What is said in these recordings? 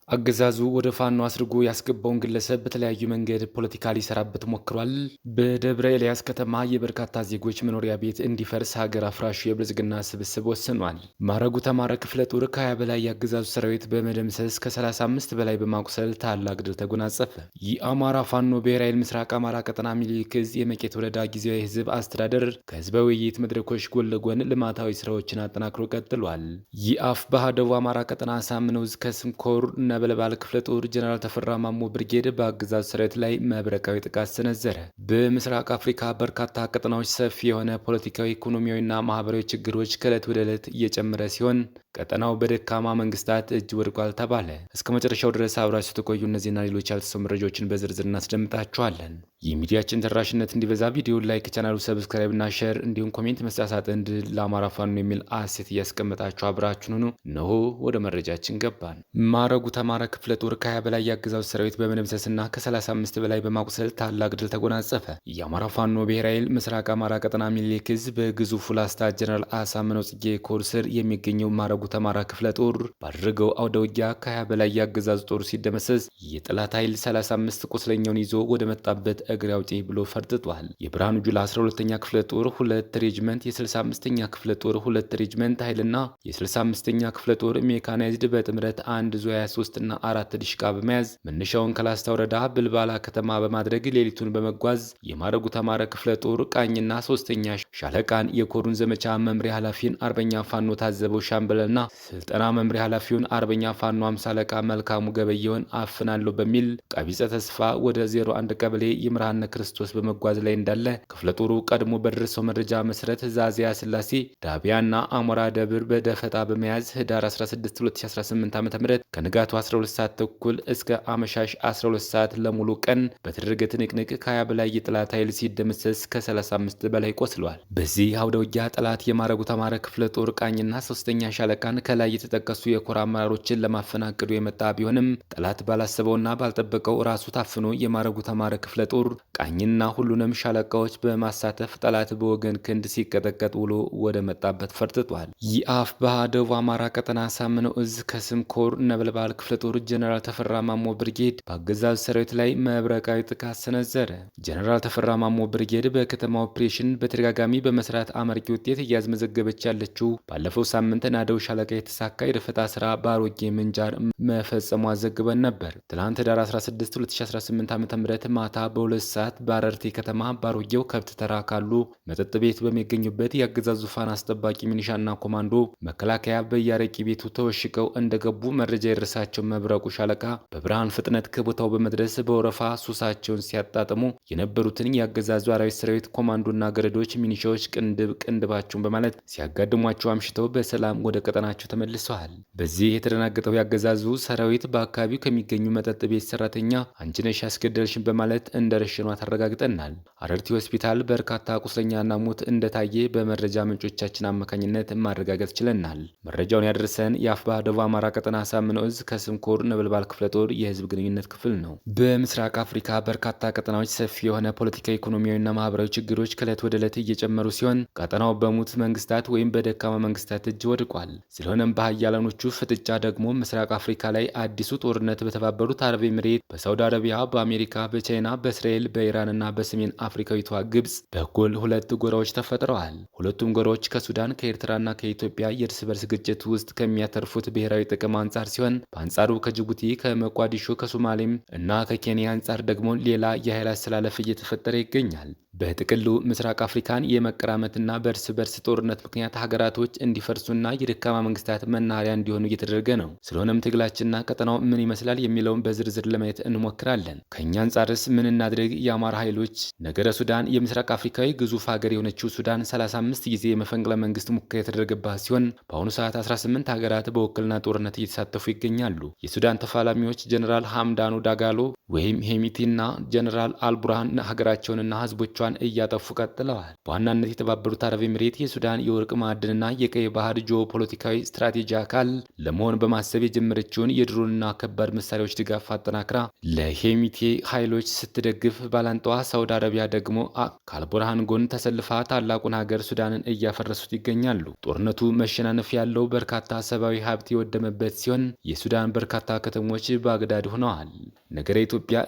አገዛዙ ወደ ፋኖ አስርጎ ያስገባውን ግለሰብ በተለያዩ መንገድ ፖለቲካ ሊሰራበት ሞክሯል። በደብረ ኤልያስ ከተማ የበርካታ ዜጎች መኖሪያ ቤት እንዲፈርስ ሀገር አፍራሹ የብልጽግና ስብስብ ወስኗል። ማረጉ ተማረ ክፍለ ጦር ከ20 በላይ የአገዛዙ ሰራዊት በመደምሰስ ከ35 በላይ በማቁሰል ታላቅ ድል ተጎናጸፈ። የአማራ ፋኖ ብሔራዊ ኃይል ምስራቅ አማራ ቀጠና ሚኒሊክ ዕዝ የመቄት ወረዳ ጊዜያዊ ህዝብ አስተዳደር ከህዝባዊ ውይይት መድረኮች ጎን ለጎን ልማታዊ ስራዎችን አጠናክሮ ቀጥሏል። የአፋብኃ ደቡብ አማራ ቀጠና አሳምነው ዕዝ ከስም ኮር ነበልባል ክፍለ ጦር ጀነራል ተፈራ ማሞ ብርጌድ በአገዛዙ ሰራዊት ላይ መብረቃዊ ጥቃት ሰነዘረ። በምስራቅ አፍሪካ በርካታ ቀጠናዎች ሰፊ የሆነ ፖለቲካዊ፣ ኢኮኖሚያዊና ማህበራዊ ችግሮች ከዕለት ወደ ዕለት እየጨመረ ሲሆን ቀጠናው በደካማ መንግስታት እጅ ወድቋል ተባለ። እስከ መጨረሻው ድረስ አብራችሁ ተቆዩ። እነዚህና ሌሎች ያልተሰሙ መረጃዎችን በዝርዝር እናስደምጣችኋለን። የሚዲያችን ተደራሽነት እንዲበዛ ቪዲዮን ላይክ፣ ቻናሉ ሰብስክራይብ እና ሼር እንዲሁም ኮሜንት መስጫ ሳጥን ድል ለአማራ ፋኖ የሚል አሴት እያስቀመጣችሁ አብራችሁን ሁኑ። እነሆ ወደ መረጃችን ገባን። ማረጉ ተማረ ክፍለ ጦር ከ20 በላይ የአገዛዙ ሰራዊት በመደምሰስና ከ35 በላይ በማቁሰል ታላቅ ድል ተጎናጸፈ። የአማራ ፋኖ ብሔራዊ ኃይል ምስራቅ አማራ ቀጠና ሚኒሊክ ዕዝ በግዙፉ ላስታ ጀነራል አሳምነው ጽጌ ኮር ስር የሚገኘው ማረጉ ተማራ ክፍለ ጦር ባደረገው አውደ ውጊያ ከ20 በላይ የአገዛዙ ጦር ሲደመሰስ የጠላት ኃይል 35 ቁስለኛውን ይዞ ወደ መጣበት እግሬ አውጪኝ ብሎ ፈርጥጧል። የብርሃኑ ጁላ 12ኛ ክፍለ ጦር 2 ሬጅመንት፣ የ65ኛ ክፍለ ጦር 2 ሬጅመንት ኃይልና የ65ኛ ክፍለ ጦር ሜካናይዝድ በጥምረት 1 ዙ 23 እና 4 ዲሽቃ በመያዝ መነሻውን ከላስታ ወረዳ ብልባላ ከተማ በማድረግ ሌሊቱን በመጓዝ የማረጉ ተማረ ክፍለ ጦር ቃኝና 3ኛ ሻለቃን የኮሩን ዘመቻ መምሪያ ኃላፊን አርበኛ ፋኖ ታዘበው ሻምበልና ስልጠና መምሪያ ኃላፊውን አርበኛ ፋኖ 50 አለቃ መልካሙ ገበየውን አፍናለሁ በሚል ቀቢጸ ተስፋ ወደ 01 ቀበሌ ይምርሃነ ክርስቶስ በመጓዝ ላይ እንዳለ ክፍለ ጦሩ ቀድሞ በደረሰው መረጃ መሰረት ዛዚያ ስላሴ ዳቢያና አሞራ ደብር በደፈጣ በመያዝ ህዳር 16 2018 ዓ.ም ከንጋቱ 12 ሰዓት ተኩል እስከ አመሻሽ 12 ሰዓት ለሙሉ ቀን በተደረገ ትንቅንቅ ከ20 በላይ የጠላት ኃይል ሲደመሰስ ከ35 በላይ ቆስሏል። በዚህ አውደ ውጊያ ጠላት የማረጉ ተማረ ክፍለ ጦር ቃኝና 3ኛ ሻለቃን ከላይ የተጠቀሱ የኮር አመራሮችን ለማፈናቀዱ የመጣ ቢሆንም ጠላት ባላሰበውና ባልጠበቀው ራሱ ታፍኖ የማረጉ ተማረ ክፍለ ጦር ቃኝና ሁሉንም ሻለቃዎች በማሳተፍ ጠላት በወገን ክንድ ሲቀጠቀጥ ውሎ ወደ መጣበት ፈርጥጧል። የአፋብኃ ደቡብ አማራ ቀጠና አሳምነው ዕዝ ከስም ኮር ነበልባል ክፍለ ጦር ጀነራል ተፈራ ማሞ ብርጌድ በአገዛዙ ሰራዊት ላይ መብረቃዊ ጥቃት ሰነዘረ። ጀነራል ተፈራ ማሞ ብርጌድ በከተማ ኦፕሬሽን በተደጋጋሚ በመስራት አመርቂ ውጤት እያስመዘገበች ያለችው ባለፈው ሳምንት ናደው ሻለቃ የተሳካ የደፈጣ ስራ በአሮጌ ምንጃር መፈጸሙ ዘግበን ነበር። ትላንት ህዳር 16 2018 ዓ.ም ማታ በ2 ሰዓት በአረርቴ ከተማ ባሮጌው ከብት ተራ ካሉ መጠጥ ቤት በሚገኙበት የአገዛዙ ዙፋን አስጠባቂ ሚኒሻና ኮማንዶ መከላከያ በያረቂ ቤቱ ተወሽቀው እንደገቡ መረጃ የደረሳቸው መብረቁ ሻለቃ በብርሃን ፍጥነት ከቦታው በመድረስ በወረፋ ሱሳቸውን ሲያጣጥሙ የነበሩትን የአገዛዙ አራዊት ሰራዊት ኮማንዶና ገረዶች ሚኒሻዎች ቅንድባቸውን በማለት ሲያጋድሟቸው አምሽተው በሰላም ወደ ቀጠናቸው ተመልሰዋል። በዚህ የተደናገጠው የአገዛዙ ሰራዊት በአካባቢው ከሚገኙ መጠጥ ቤት ሰራተኛ አንቺነሽ ያስገደልሽን በማለት እንደረሸኗት አረጋግጠናል። አረርቲ ሆስፒታል በርካታ ቁስለኛና ሞት እንደታየ በመረጃ ምንጮቻችን አማካኝነት ማረጋገጥ ችለናል። መረጃውን ያደረሰን የአፋብኃ ደቡብ አማራ ቀጠና አሳምነው ዕዝ ከስም ኮር ነበልባል ክፍለ ጦር የህዝብ ግንኙነት ክፍል ነው። በምስራቅ አፍሪካ በርካታ ቀጠናዎች ሰፊ የሆነ ፖለቲካዊ፣ ኢኮኖሚያዊና ማህበራዊ ችግሮች ከዕለት ወደ ዕለት እየጨመሩ ሲሆን ቀጠናው በሙት መንግስታት ወይም በደካማ መንግስታት እጅ ወድቋል። ስለሆነም በሀያላኖቹ ፍጥጫ ደግሞ ምስራቅ አፍሪካ ላይ አዲሱ ጦርነት በተባበሩት አረብ ኤምሬት፣ በሳውዲ አረቢያ፣ በአሜሪካ፣ በቻይና፣ በእስራኤል፣ በኢራንና በሰሜን አፍሪካዊቷ ግብጽ በኩል ሁለት ጎራዎች ተፈጥረዋል። ሁለቱም ጎራዎች ከሱዳን ከኤርትራና ከኢትዮጵያ የእርስ በርስ ግጭት ውስጥ ከሚያተርፉት ብሔራዊ ጥቅም አንጻር ሲሆን በአንጻሩ ከጅቡቲ፣ ከሞቃዲሾ፣ ከሶማሌም እና ከኬንያ አንጻር ደግሞ ሌላ የኃይል አስተላለፍ እየተፈጠረ ይገኛል። በጥቅሉ ምስራቅ አፍሪካን የመቀራመትና በእርስ በርስ ጦርነት ምክንያት ሀገራቶች እንዲፈርሱና የደካማ መንግስታት መናኸሪያ እንዲሆኑ እየተደረገ ነው። ስለሆነም ትግላችንና ቀጠናው ምን ይመስላል የሚለውን በዝርዝር ለማየት እንሞክራለን። ከእኛ አንጻርስ ምን እናድርግ? የአማራ ኃይሎች ነገረ ሱዳን የምስራቅ አፍሪካዊ ግዙፍ ሀገር የሆነችው ሱዳን 35 ጊዜ የመፈንቅለ መንግስት ሙከራ የተደረገባት ሲሆን በአሁኑ ሰዓት 18 ሀገራት በውክልና ጦርነት እየተሳተፉ ይገኛሉ። የሱዳን ተፋላሚዎች ጀኔራል ሐምዳኑ ዳጋሎ ወይም ሄሚቲና ጀነራል አልቡርሃን ሀገራቸውንና ህዝቦቿን እያጠፉ ቀጥለዋል። በዋናነት የተባበሩት አረብ ኤሚሬት የሱዳን የወርቅ ማዕድንና የቀይ ባህር ጂኦፖለቲካዊ ስትራቴጂ አካል ለመሆን በማሰብ የጀመረችውን የድሮንና ከባድ መሳሪያዎች ድጋፍ አጠናክራ ለሄሚቲ ኃይሎች ስትደግፍ፣ ባላንጣዋ ሳውዲ አረቢያ ደግሞ ከአልቡርሃን ጎን ተሰልፋ ታላቁን ሀገር ሱዳንን እያፈረሱት ይገኛሉ። ጦርነቱ መሸናነፍ ያለው በርካታ ሰብአዊ ሀብት የወደመበት ሲሆን የሱዳን በርካታ ከተሞች ባግዳድ ሆነዋል። ነገረ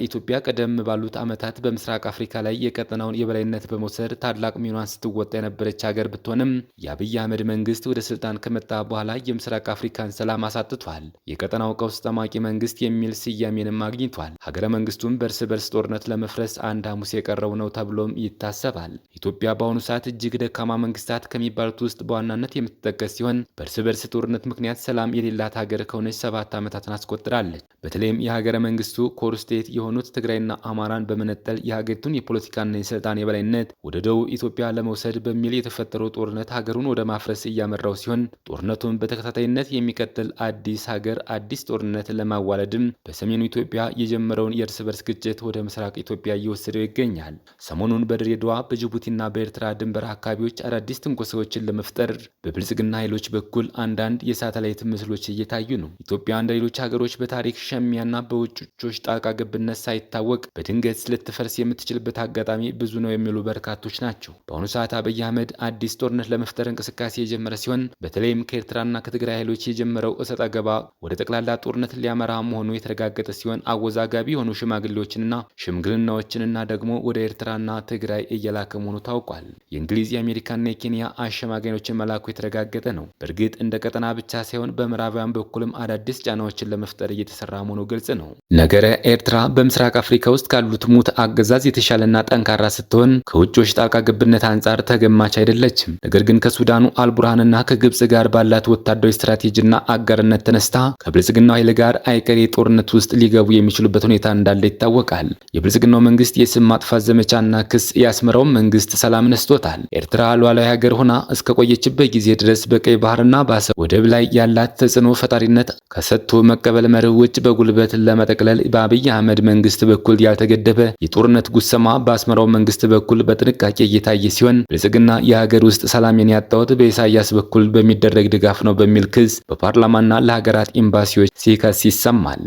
ኢትዮጵያ ቀደም ባሉት ዓመታት በምስራቅ አፍሪካ ላይ የቀጠናውን የበላይነት በመውሰድ ታላቅ ሚናዋን ስትወጣ የነበረች ሀገር ብትሆንም የአብይ አህመድ መንግስት ወደ ስልጣን ከመጣ በኋላ የምስራቅ አፍሪካን ሰላም አሳጥቷል። የቀጠናው ቀውስ ጠማቂ መንግስት የሚል ስያሜንም አግኝቷል። ሀገረ መንግስቱም በእርስ በርስ ጦርነት ለመፍረስ አንድ ሐሙስ የቀረው ነው ተብሎም ይታሰባል። ኢትዮጵያ በአሁኑ ሰዓት እጅግ ደካማ መንግስታት ከሚባሉት ውስጥ በዋናነት የምትጠቀስ ሲሆን በእርስ በርስ ጦርነት ምክንያት ሰላም የሌላት ሀገር ከሆነች 7 ዓመታትን አስቆጥራለች። በተለይም የሀገረ መንግስቱ ኮር ስቴት የሆኑት ትግራይና አማራን በመነጠል የሀገሪቱን የፖለቲካና የስልጣን የበላይነት ወደ ደቡብ ኢትዮጵያ ለመውሰድ በሚል የተፈጠረው ጦርነት ሀገሩን ወደ ማፍረስ እያመራው ሲሆን ጦርነቱን በተከታታይነት የሚቀጥል አዲስ ሀገር አዲስ ጦርነት ለማዋለድም በሰሜኑ ኢትዮጵያ የጀመረውን የእርስ በርስ ግጭት ወደ ምስራቅ ኢትዮጵያ እየወሰደው ይገኛል። ሰሞኑን በድሬዳዋ በጅቡቲና በኤርትራ ድንበር አካባቢዎች አዳዲስ ትንኮሳዎችን ለመፍጠር በብልጽግና ኃይሎች በኩል አንዳንድ የሳተላይት ምስሎች እየታዩ ነው። ኢትዮጵያ እንደ ሌሎች ሀገሮች በታሪክ ሸሚያና በውጮች ጣልቃ ገብነት ሳይታወቅ በድንገት ልትፈርስ የምትችልበት አጋጣሚ ብዙ ነው የሚሉ በርካቶች ናቸው። በአሁኑ ሰዓት አብይ አህመድ አዲስ ጦርነት ለመፍጠር እንቅስቃሴ የጀመረ ሲሆን በተለይም ከኤርትራና ከትግራይ ኃይሎች የጀመረው እሰጥ አገባ ወደ ጠቅላላ ጦርነት ሊያመራ መሆኑ የተረጋገጠ ሲሆን አወዛጋቢ የሆኑ ሽማግሌዎችንና ሽምግልናዎችንና ደግሞ ወደ ኤርትራና ትግራይ እየላከ መሆኑ ታውቋል። የእንግሊዝ የአሜሪካና የኬንያ አሸማጋዮችን መላኩ የተረጋገጠ ነው። በእርግጥ እንደ ቀጠና ብቻ ሳይሆን በምዕራባውያን በኩልም አዳዲስ ጫናዎችን ለመፍጠር እየተሰራ መሆኑ ግልጽ ነው። ነገረ ኤርትራ በምስራቅ አፍሪካ ውስጥ ካሉት ሙት አገዛዝ የተሻለና ጠንካራ ስትሆን ከውጮች ጣልቃ ገብነት አንጻር ተገማች አይደለችም። ነገር ግን ከሱዳኑ አልቡርሃንና ከግብጽ ጋር ባላት ወታደራዊ ስትራቴጂና አጋርነት ተነስታ ከብልጽግናው ኃይል ጋር አይቀሬ ጦርነት ውስጥ ሊገቡ የሚችሉበት ሁኔታ እንዳለ ይታወቃል። የብልጽግናው መንግስት የስም ማጥፋት ዘመቻና ክስ የአስመራውን መንግስት ሰላም ነስቶታል። ኤርትራ ሉዓላዊ ሀገር ሆና እስከ ቆየችበት ጊዜ ድረስ በቀይ ባህርና በአሰብ ወደብ ላይ ያላት ተጽዕኖ ፈጣሪነት ከሰጥቶ መቀበል መርህ ውጭ በጉልበት ለመጠቅለል በአብይ አህመድ መንግስት በኩል ያልተገደበ የጦርነት ጉሰማ በአስመራው መንግስት በኩል በጥንቃቄ እየታየ ሲሆን ብልጽግና የሀገር ውስጥ ሰላሜን ያጣሁት በኢሳያስ በኩል በሚደረግ ድጋፍ ነው በሚል ክስ በፓርላማና ለሀገራት ኤምባሲዎች ሲከስ ይሰማል።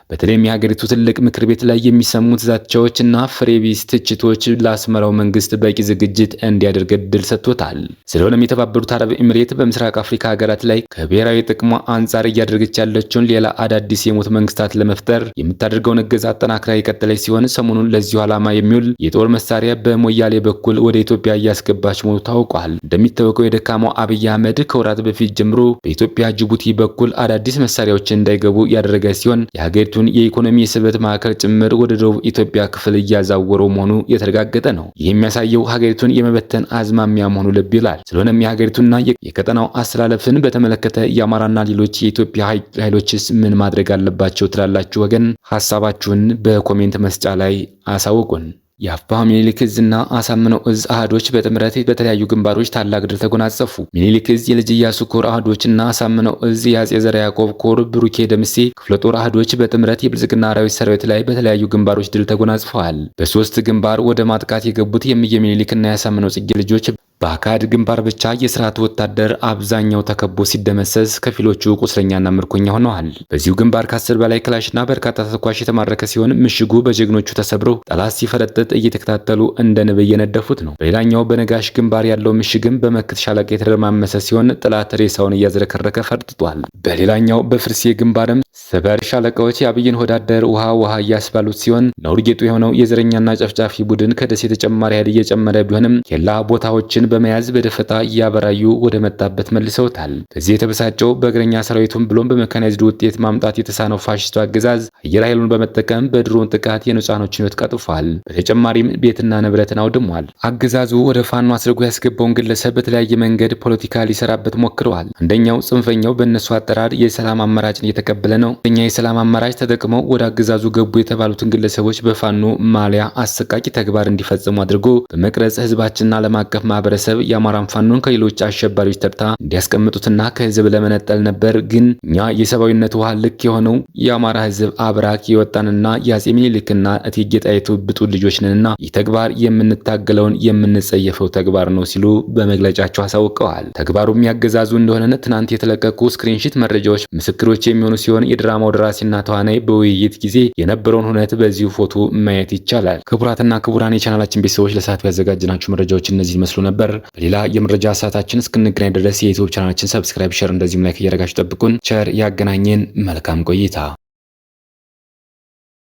በተለይም የሀገሪቱ ትልቅ ምክር ቤት ላይ የሚሰሙት ዛቻዎች እና ፍሬቢስ ትችቶች ለአስመራው መንግስት በቂ ዝግጅት እንዲያደርግ እድል ሰጥቶታል። ስለሆነም የተባበሩት አረብ ኤሚሬት በምስራቅ አፍሪካ ሀገራት ላይ ከብሔራዊ ጥቅሟ አንጻር እያደረገች ያለችውን ሌላ አዳዲስ የሞት መንግስታት ለመፍጠር የምታደርገውን እገዛ አጠናክራ የቀጠለች ሲሆን ሰሞኑን ለዚሁ ዓላማ የሚውል የጦር መሳሪያ በሞያሌ በኩል ወደ ኢትዮጵያ እያስገባች መሆኑ ታውቋል። እንደሚታወቀው የደካማው አብይ አህመድ ከወራት በፊት ጀምሮ በኢትዮጵያ ጅቡቲ በኩል አዳዲስ መሳሪያዎች እንዳይገቡ ያደረገ ሲሆን የሀገሪቱ የኢኮኖሚ የስበት ማዕከል ጭምር ወደ ደቡብ ኢትዮጵያ ክፍል እያዛወረው መሆኑ የተረጋገጠ ነው። ይህ የሚያሳየው ሀገሪቱን የመበተን አዝማሚያ መሆኑ ልብ ይላል። ስለሆነም የሀገሪቱና የቀጠናው አስተላለፍን በተመለከተ የአማራና ሌሎች የኢትዮጵያ ኃይሎችስ ምን ማድረግ አለባቸው ትላላችሁ? ወገን ሀሳባችሁን በኮሜንት መስጫ ላይ አሳውቁን። የአፋ ሚኒሊክ እዝና አሳምነው እዝ አህዶች በጥምረት በተለያዩ ግንባሮች ታላቅ ድል ተጎናጸፉ። ሚኒሊክ እዝ የልጅ ኢያሱ ኮር አህዶችና አሳምነው እዝ የአጼ ዘርዓ ያዕቆብ ኮር ብሩኬ ደምሴ ክፍለ ጦር አህዶች በጥምረት የብልጽግና አራዊት ሰራዊት ላይ በተለያዩ ግንባሮች ድል ተጎናጽፈዋል። በሶስት ግንባር ወደ ማጥቃት የገቡት የእምዬ ሚኒሊክና የአሳምነው ጽጌ ልጆች በአካድ ግንባር ብቻ የስርዓት ወታደር አብዛኛው ተከቦ ሲደመሰስ ከፊሎቹ ቁስለኛና ምርኮኛ ሆነዋል። በዚሁ ግንባር ከ10 በላይ ክላሽና በርካታ ተተኳሽ የተማረከ ሲሆን ምሽጉ በጀግኖቹ ተሰብሮ ጠላት ሲፈረጥጥ እየተከታተሉ እንደ ንብ እየነደፉት ነው። በሌላኛው በነጋሽ ግንባር ያለው ምሽግም በመክት ሻለቃ የተደረማመሰ ሲሆን ጠላት ሬሳውን እያዝረከረከ ፈርጥጧል። በሌላኛው በፍርሴ ግንባርም ሰበር ሻለቃዎች የአብይን ወዳደር ውሃ እያስባሉት ሲሆን ነውር ጌጡ የሆነው የዘረኛና ጨፍጫፊ ቡድን ከደሴ ተጨማሪ ኃይል እየጨመረ ቢሆንም ኬላ ቦታዎችን በመያዝ በደፈጣ እያበራዩ ወደ መጣበት መልሰውታል። በዚህ የተበሳጨው በእግረኛ ሰራዊቱን ብሎም በመካናይዝድ ውጤት ማምጣት የተሳነው ፋሽስቱ አገዛዝ አየር ኃይሉን በመጠቀም በድሮን ጥቃት የንጹሃኖችን ሕይወት ቀጥፏል። በተጨማሪም ቤትና ንብረትን አውድሟል። አገዛዙ ወደ ፋኖ አስርጎ ያስገባውን ግለሰብ በተለያየ መንገድ ፖለቲካ ሊሰራበት ሞክረዋል። አንደኛው ጽንፈኛው በእነሱ አጠራር የሰላም አማራጭን እየተቀበለ ነው። እኛ የሰላም አማራጭ ተጠቅመው ወደ አገዛዙ ገቡ የተባሉትን ግለሰቦች በፋኖ ማሊያ አሰቃቂ ተግባር እንዲፈጽሙ አድርጎ በመቅረጽ ህዝባችንና ዓለም አቀፍ ማህበረሰብ የአማራን ፋኖን ከሌሎች አሸባሪዎች ተርታ እንዲያስቀምጡትና ከህዝብ ለመነጠል ነበር። ግን እኛ የሰብአዊነት ውሃ ልክ የሆነው የአማራ ህዝብ አብራክ የወጣንና የአፄ ምኒልክና እቴጌ ጣይቱ ብጡል ልጆች ነንና ይህ ተግባር የምንታገለውን የምንጸየፈው ተግባር ነው ሲሉ በመግለጫቸው አሳውቀዋል። ተግባሩም ያገዛዙ እንደሆነ ትናንት የተለቀቁ ስክሪንሺት መረጃዎች ምስክሮች የሚሆኑ ሲሆን የድራማው ደራሲና ተዋናይ በውይይት ጊዜ የነበረውን ሁነት በዚሁ ፎቶ ማየት ይቻላል። ክቡራትና ክቡራን የቻናላችን ቤተሰቦች ለሰዓቱ ያዘጋጅናችሁ መረጃዎች እነዚህ ይመስሉ ነበር። በሌላ የመረጃ ሰዓታችን እስክንገናኝ ድረስ የዩቲዩብ ቻናላችን ሰብስክራይብ፣ ሼር እንደዚሁም ላይክ እያደረጋችሁ ጠብቁን። ቸር ያገናኘን። መልካም ቆይታ